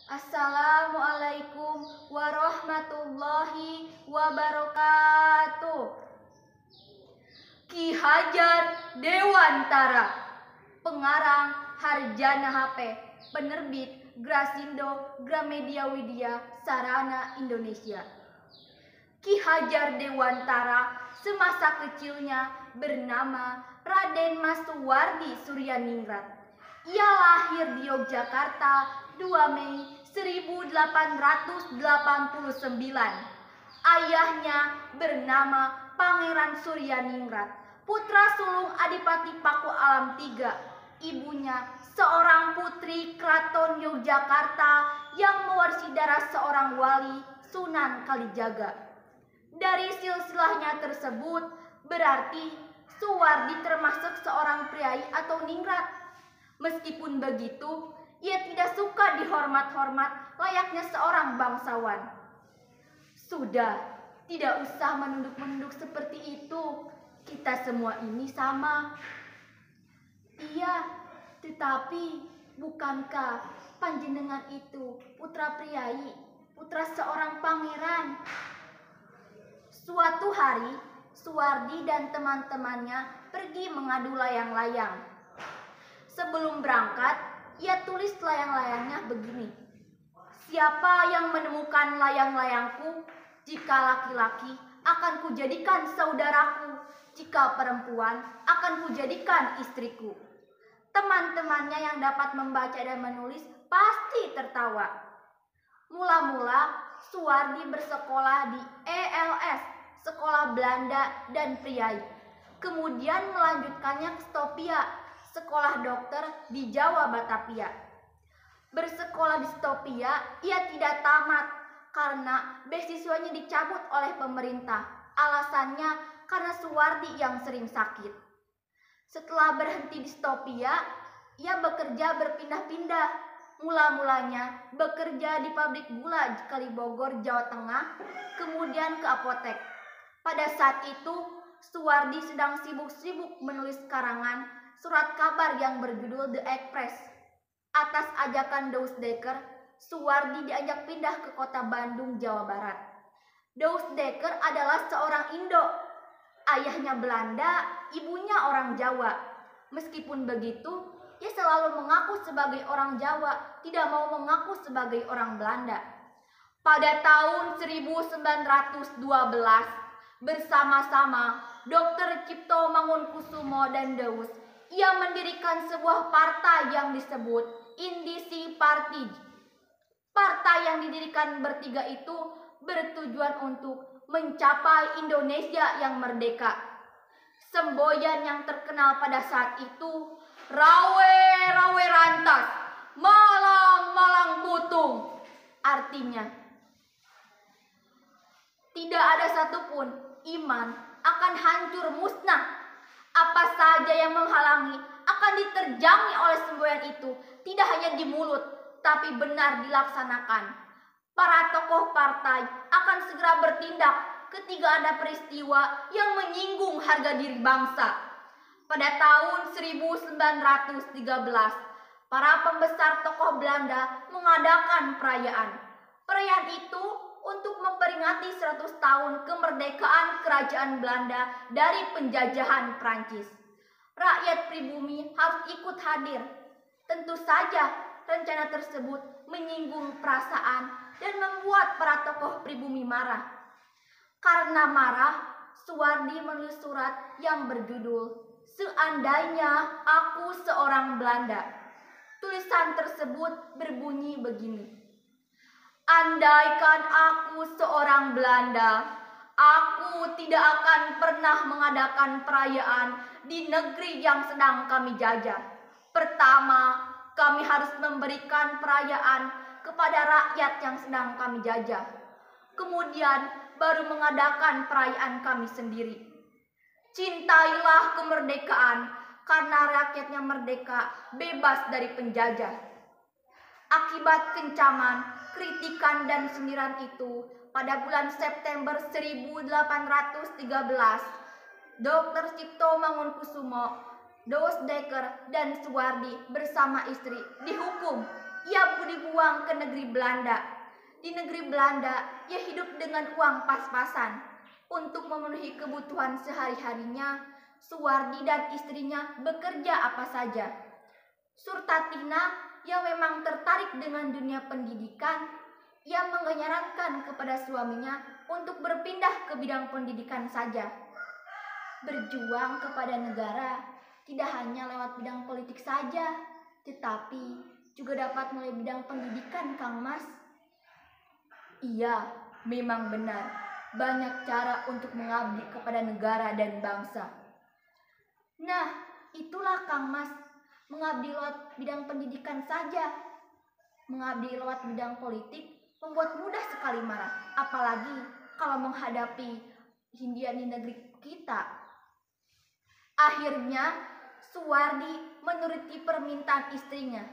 Assalamualaikum warahmatullahi wabarakatuh. Ki Hajar Dewantara, pengarang Harjana HP, penerbit Grasindo Gramedia Widya Sarana Indonesia. Ki Hajar Dewantara semasa kecilnya bernama Raden Mas Suwardi Suryaningrat. Ia lahir di Yogyakarta 2 Mei 1889. Ayahnya bernama Pangeran Suryaningrat, putra sulung Adipati Paku Alam III. Ibunya seorang putri Keraton Yogyakarta yang mewarisi darah seorang wali, Sunan Kalijaga. Dari silsilahnya tersebut berarti Suwardi termasuk seorang priai atau ningrat. Meskipun begitu, ia tidak suka dihormat-hormat layaknya seorang bangsawan. Sudah, tidak usah menunduk-menunduk seperti itu. Kita semua ini sama. Iya, tetapi bukankah panjenengan itu putra priai, putra seorang pangeran? Suatu hari, Suwardi dan teman-temannya pergi mengadu layang-layang. Sebelum berangkat, ia tulis layang-layangnya begini: "Siapa yang menemukan layang-layangku, jika laki-laki akan kujadikan saudaraku, jika perempuan akan kujadikan istriku." Teman-temannya yang dapat membaca dan menulis pasti tertawa. Mula-mula Suwardi bersekolah di ELS, Sekolah Belanda dan Priai. Kemudian melanjutkannya ke Stopia, sekolah dokter di Jawa Batavia. Bersekolah di Stopia, ia tidak tamat karena beasiswanya dicabut oleh pemerintah. Alasannya karena Suwardi yang sering sakit. Setelah berhenti di Stopia, ia bekerja berpindah-pindah. Mula-mulanya bekerja di pabrik gula di Kalibogor, Jawa Tengah, kemudian ke apotek. Pada saat itu, Suwardi sedang sibuk-sibuk menulis karangan surat kabar yang berjudul The Express. Atas ajakan Douwesdekker, Suwardi diajak pindah ke kota Bandung, Jawa Barat. Douwesdekker adalah seorang Indo. Ayahnya Belanda, ibunya orang Jawa. Meskipun begitu, ia selalu mengaku sebagai orang Jawa, tidak mau mengaku sebagai orang Belanda. Pada tahun 1912, bersama-sama Dr. Cipto Mangunkusumo dan Douwes, ia mendirikan sebuah partai yang disebut Indisi Party. Partai yang didirikan bertiga itu bertujuan untuk mencapai Indonesia yang merdeka. Semboyan yang terkenal pada saat itu, "Rawe rawe rantas, malang malang putung." Artinya, tidak ada satupun iman akan hancur musnah. Apa saja yang menghalangi akan diterjangi oleh semboyan itu, tidak hanya di mulut, tapi benar dilaksanakan. Para tokoh partai akan segera bertindak ketika ada peristiwa yang menyinggung harga diri bangsa. Pada tahun 1913, para pembesar tokoh Belanda mengadakan perayaan. Perayaan itu untuk memperingati 100 tahun kemerdekaan kerajaan Belanda dari penjajahan Prancis. Rakyat pribumi harus ikut hadir. Tentu saja rencana tersebut menyinggung perasaan dan membuat para tokoh pribumi marah. Karena marah, Suwardi menulis surat yang berjudul "Seandainya Aku Seorang Belanda". Tulisan tersebut berbunyi begini: "Andaikan aku seorang Belanda, aku tidak akan pernah mengadakan perayaan di negeri yang sedang kami jajah. Pertama, kami harus memberikan perayaan kepada rakyat yang sedang kami jajah. Kemudian baru mengadakan perayaan kami sendiri. Cintailah kemerdekaan karena rakyatnya merdeka, bebas dari penjajah." Akibat kencaman, kritikan dan sindiran itu, pada bulan September 1813, Dr. Cipto Mangunkusumo, Douwesdekker, dan Suwardi bersama istri dihukum. ia dibuang ke negeri Belanda. Di negeri Belanda, ia hidup dengan uang pas-pasan. Untuk memenuhi kebutuhan sehari-harinya, Suwardi dan istrinya bekerja apa saja. Surtatina yang memang tertarik dengan dunia pendidikan, ia menyarankan kepada suaminya untuk berpindah ke bidang pendidikan saja. Berjuang kepada negara tidak hanya lewat bidang politik saja, tetapi juga dapat melalui bidang pendidikan, Kang Mas. Iya, memang benar. Banyak cara untuk mengabdi kepada negara dan bangsa. Nah, itulah Kang Mas, mengabdi lewat bidang pendidikan saja. Mengabdi lewat bidang politik membuat mudah sekali marah, apalagi kalau menghadapi Hindia di negeri kita. Akhirnya, Suwardi menuruti permintaan istrinya.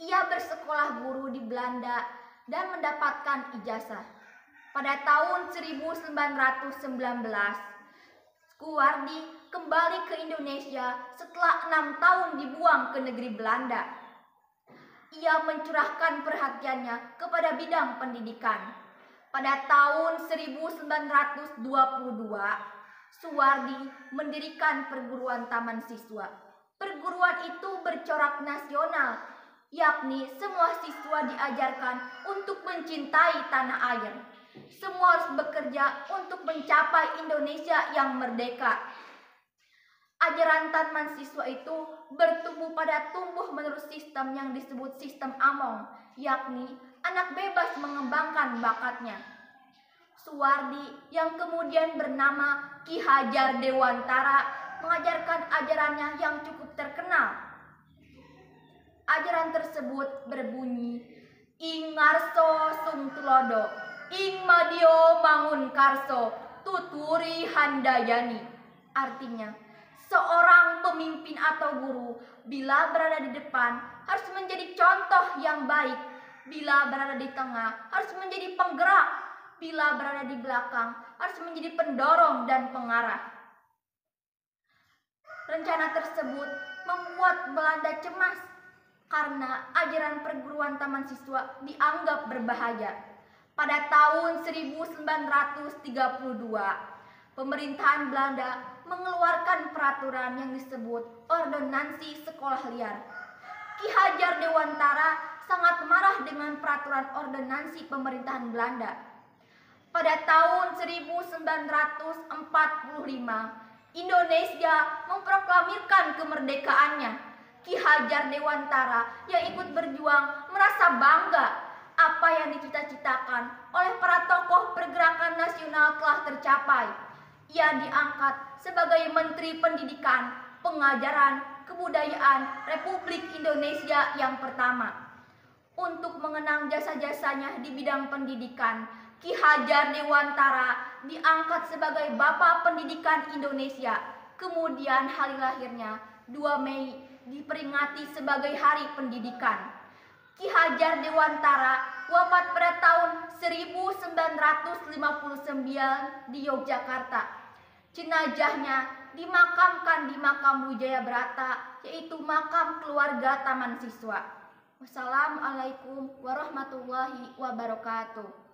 Ia bersekolah guru di Belanda dan mendapatkan ijazah. Pada tahun 1919, Suwardi kembali ke Indonesia setelah 6 tahun dibuang ke negeri Belanda. Ia mencurahkan perhatiannya kepada bidang pendidikan. Pada tahun 1922, Suwardi mendirikan perguruan taman siswa. Perguruan itu bercorak nasional, yakni semua siswa diajarkan untuk mencintai tanah air. Semua harus bekerja untuk mencapai Indonesia yang merdeka. Ajaran taman siswa itu bertumbuh pada tumbuh-menerus sistem yang disebut sistem Among, yakni anak bebas mengembangkan bakatnya. Suwardi yang kemudian bernama Ki Hajar Dewantara mengajarkan ajarannya yang cukup terkenal. Ajaran tersebut berbunyi, Ing ngarso sung tulodo, ing madio mangun karso, tuturi handayani. Artinya, seorang pemimpin atau guru bila berada di depan harus menjadi contoh yang baik, bila berada di tengah harus menjadi penggerak, bila berada di belakang harus menjadi pendorong dan pengarah. Rencana tersebut membuat Belanda cemas karena ajaran perguruan taman siswa dianggap berbahaya. Pada tahun 1932, pemerintahan Belanda mengeluarkan peraturan yang disebut Ordonansi Sekolah Liar. Ki Hajar Dewantara sangat marah dengan peraturan ordonansi pemerintahan Belanda. Pada tahun 1945, Indonesia memproklamirkan kemerdekaannya. Ki Hajar Dewantara yang ikut berjuang merasa bangga apa yang dicita-citakan oleh para tokoh pergerakan nasional telah tercapai. Ia diangkat sebagai Menteri Pendidikan, Pengajaran, Kebudayaan Republik Indonesia yang pertama. Untuk mengenang jasa-jasanya di bidang pendidikan, Ki Hajar Dewantara diangkat sebagai Bapak Pendidikan Indonesia. Kemudian hari lahirnya 2 Mei diperingati sebagai Hari Pendidikan. Ki Hajar Dewantara wafat pada tahun 1959 di Yogyakarta. Jenazahnya dimakamkan di Makam Wijaya Brata, yaitu makam keluarga Taman Siswa. Wassalamualaikum warahmatullahi wabarakatuh.